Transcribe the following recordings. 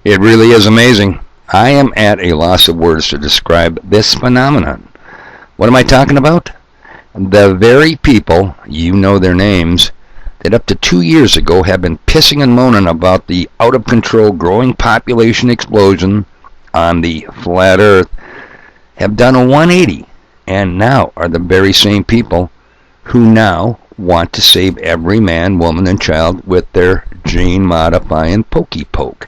It really is amazing. I am at a loss of words to describe this phenomenon. What am I talking about? The very people, you know their names, that up to 2 years ago have been pissing and moaning about the out-of-control growing population explosion on the flat earth, have done a 180, and now are the very same people who now want to save every man, woman, and child with their gene-modifying pokey poke.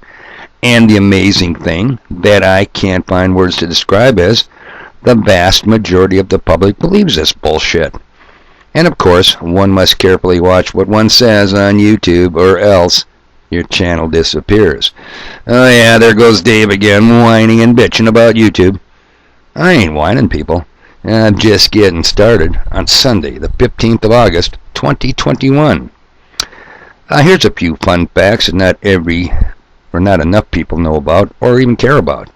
And the amazing thing that I can't find words to describe is the vast majority of the public believes this bullshit. And of course, one must carefully watch what one says on YouTube, or else your channel disappears. Oh yeah, there goes Dave again, whining and bitching about YouTube. I ain't whining, people. I'm just getting started on Sunday, the 15th of August, 2021. Here's a few fun facts that not enough people know about or even care about.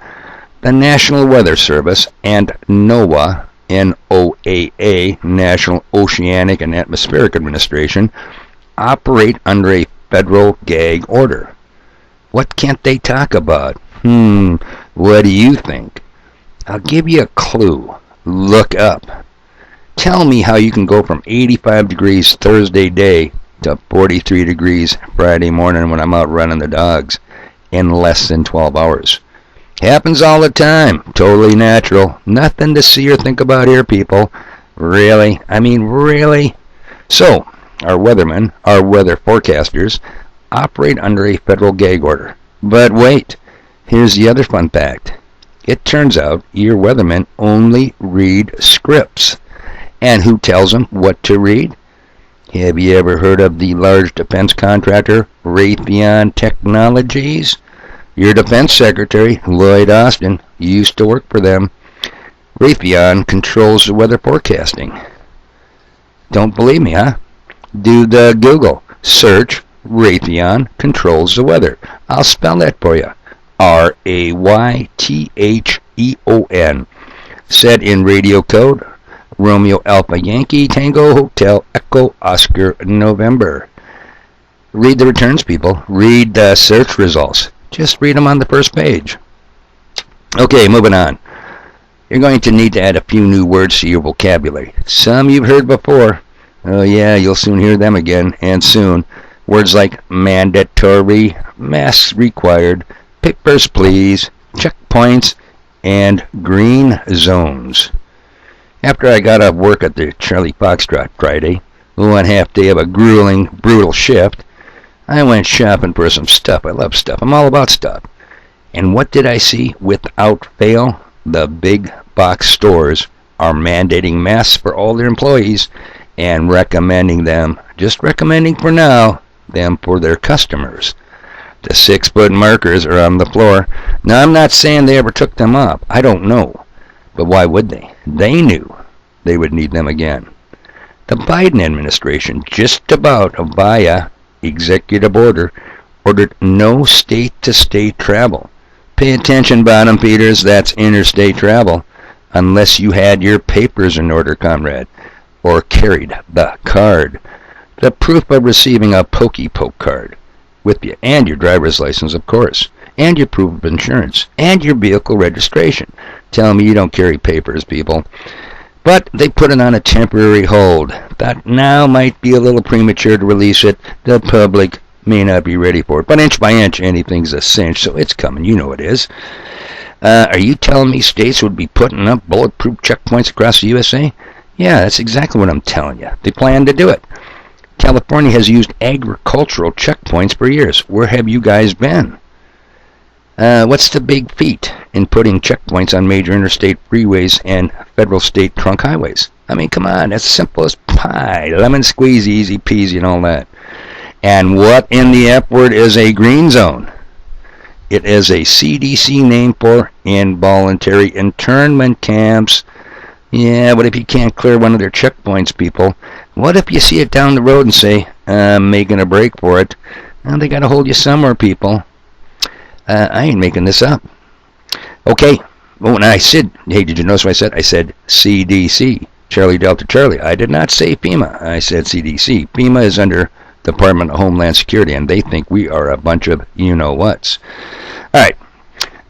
The National Weather Service and NOAA, NOAA, National Oceanic and Atmospheric Administration, operate under a federal gag order. What can't they talk about? What do you think? I'll give you a clue. Look up. Tell me how you can go from 85 degrees Thursday day to 43 degrees Friday morning when I'm out running the dogs in less than 12 hours. Happens all the time. Totally natural. Nothing to see or think about here, people. Really? I mean, really? So, our weathermen, our weather forecasters, operate under a federal gag order. But wait, here's the other fun fact. It turns out your weathermen only read scripts. And who tells them what to read? Have you ever heard of the large defense contractor, Raytheon Technologies? Your defense secretary, Lloyd Austin, used to work for them. Raytheon controls the weather forecasting. Don't believe me, huh? Do the Google. Search Raytheon controls the weather. I'll spell that for you. Raytheon. Set in radio code, Romeo Alpha Yankee Tango Hotel Echo Oscar November. Read the returns, people. Read the search results. Just read them on the first page. Okay, moving on. You're going to need to add a few new words to your vocabulary. Some you've heard before. Oh yeah, you'll soon hear them again, and soon. Words like mandatory, masks required, papers please, checkpoints, and green zones. After I got off work at the Charlie Foxtrot Friday, 1/2 day of a grueling, brutal shift, I went shopping for some stuff. I love stuff. I'm all about stuff. And what did I see? Without fail, the big box stores are mandating masks for all their employees and recommending them, just recommending for now, them for their customers. The 6-foot markers are on the floor. Now, I'm not saying they ever took them off. I don't know. But why would they? They knew they would need them again. The Biden administration, just about via executive order, ordered no state-to-state travel. Pay attention, bottom feeders, that's interstate travel, unless you had your papers in order, comrade, or carried the card. The proof of receiving a pokey poke card with you, and your driver's license, of course, and your proof of insurance, and your vehicle registration. Tell me you don't carry papers, people. But they put it on a temporary hold. Thought now might be a little premature to release it. The public may not be ready for it. But inch by inch, anything's a cinch, so it's coming. You know it is. Are you telling me states would be putting up bulletproof checkpoints across the USA? Yeah, that's exactly what I'm telling you. They plan to do it. California has used agricultural checkpoints for years. Where have you guys been? What's the big feat in putting checkpoints on major interstate freeways and federal state trunk highways? I mean, come on, that's simple as pie. Lemon squeeze, easy peasy and all that. And what in the F word is a green zone? It is a CDC name for involuntary internment camps. Yeah, but if you can't clear one of their checkpoints, people, what if you see it down the road and say, I'm making a break for it? Well, they got to hold you somewhere, people. I ain't making this up. Okay, when I said, hey, did you notice what I said? I said CDC, Charlie Delta Charlie. I did not say FEMA. I said CDC. FEMA is under Department of Homeland Security, and they think we are a bunch of you-know-whats. Alright,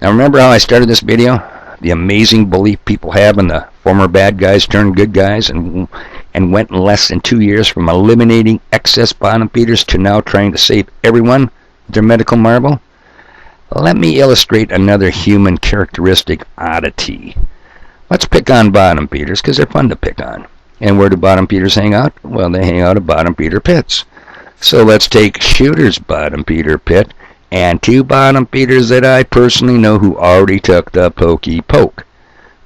now remember how I started this video? The amazing belief people have in the former bad guys turned good guys and went in less than 2 years from eliminating excess bottom feeders to now trying to save everyone with their medical marble? Let me illustrate another human characteristic oddity. Let's pick on bottom feeders because they're fun to pick on. And where do bottom feeders hang out? Well, they hang out at bottom feeder pits. So let's take Shooter's bottom feeder pit and 2 bottom feeders that I personally know who already took the pokey poke.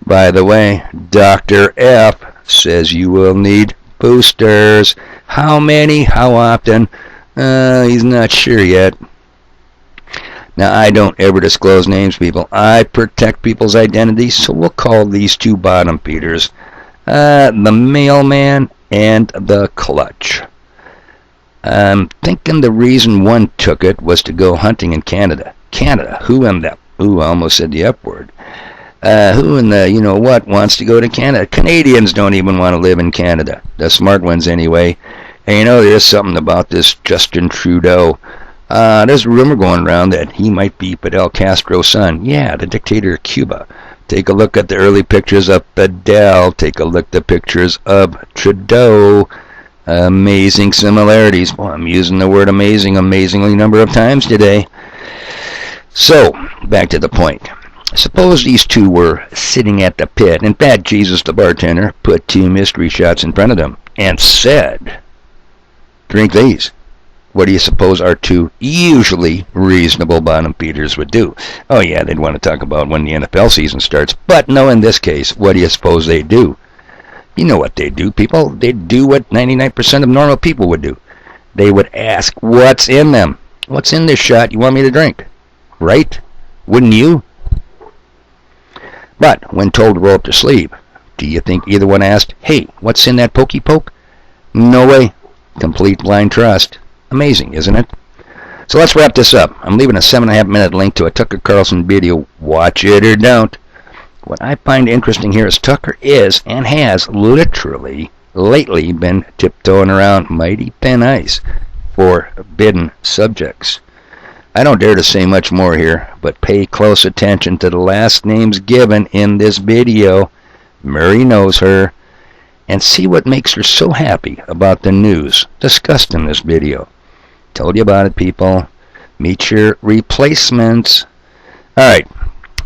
By the way, Dr. F says you will need boosters. How many? How often? He's not sure yet. Now, I don't ever disclose names, people. I protect people's identities, so we'll call these 2 bottom feeders the mailman and the clutch. I'm thinking the reason one took it was to go hunting in Canada. Canada, who in the... Ooh, I almost said the F word. Who in the you-know-what wants to go to Canada? Canadians don't even want to live in Canada. The smart ones, anyway. And there's something about this Justin Trudeau. There's a rumor going around that he might be Fidel Castro's son. Yeah, the dictator of Cuba. Take a look at the early pictures of Fidel. Take a look at the pictures of Trudeau. Amazing similarities. Well, I'm using the word amazingly number of times today. So, back to the point. Suppose these 2 were sitting at the pit, and Fat Jesus, the bartender, put 2 mystery shots in front of them and said, "Drink these." What do you suppose our 2 usually reasonable bottom feeders would do? Oh yeah, they'd want to talk about when the NFL season starts. But no, in this case, what do you suppose they do? You know what they do, people. They do what 99% of normal people would do. They would ask, what's in them? What's in this shot you want me to drink? Right? Wouldn't you? But when told to roll up their sleeve, do you think either one asked, hey, what's in that pokey poke? No way. Complete blind trust. Amazing, isn't it? So let's wrap this up. I'm leaving a 7.5-minute link to a Tucker Carlson video. Watch it or don't. What I find interesting here is Tucker is and has literally lately been tiptoeing around mighty thin ice for forbidden subjects. I don't dare to say much more here, but pay close attention to the last names given in this video. Murray knows her. And see what makes her so happy about the news discussed in this video. Told you about it, people. Meet your replacements. Alright.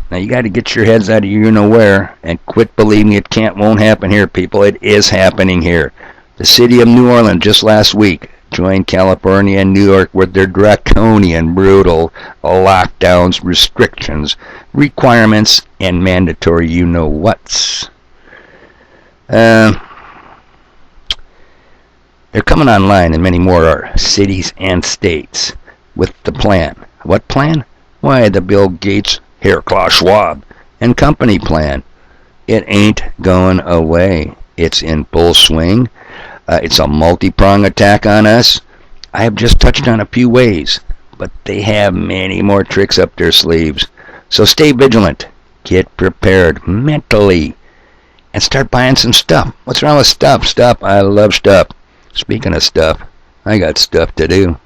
Now you got to get your heads out of you-know-where and quit believing it won't happen here, people. It is happening here. The city of New Orleans just last week joined California and New York with their draconian, brutal lockdowns, restrictions, requirements, and mandatory you-know-whats. They're coming online, and many more are cities and states with the plan. What plan? Why, the Bill Gates, Klaus Schwab, and company plan. It ain't going away. It's in full swing. It's a multi-pronged attack on us. I have just touched on a few ways, but they have many more tricks up their sleeves. So stay vigilant. Get prepared mentally. And start buying some stuff. What's wrong with stuff? Stuff. I love stuff. Speaking of stuff, I got stuff to do.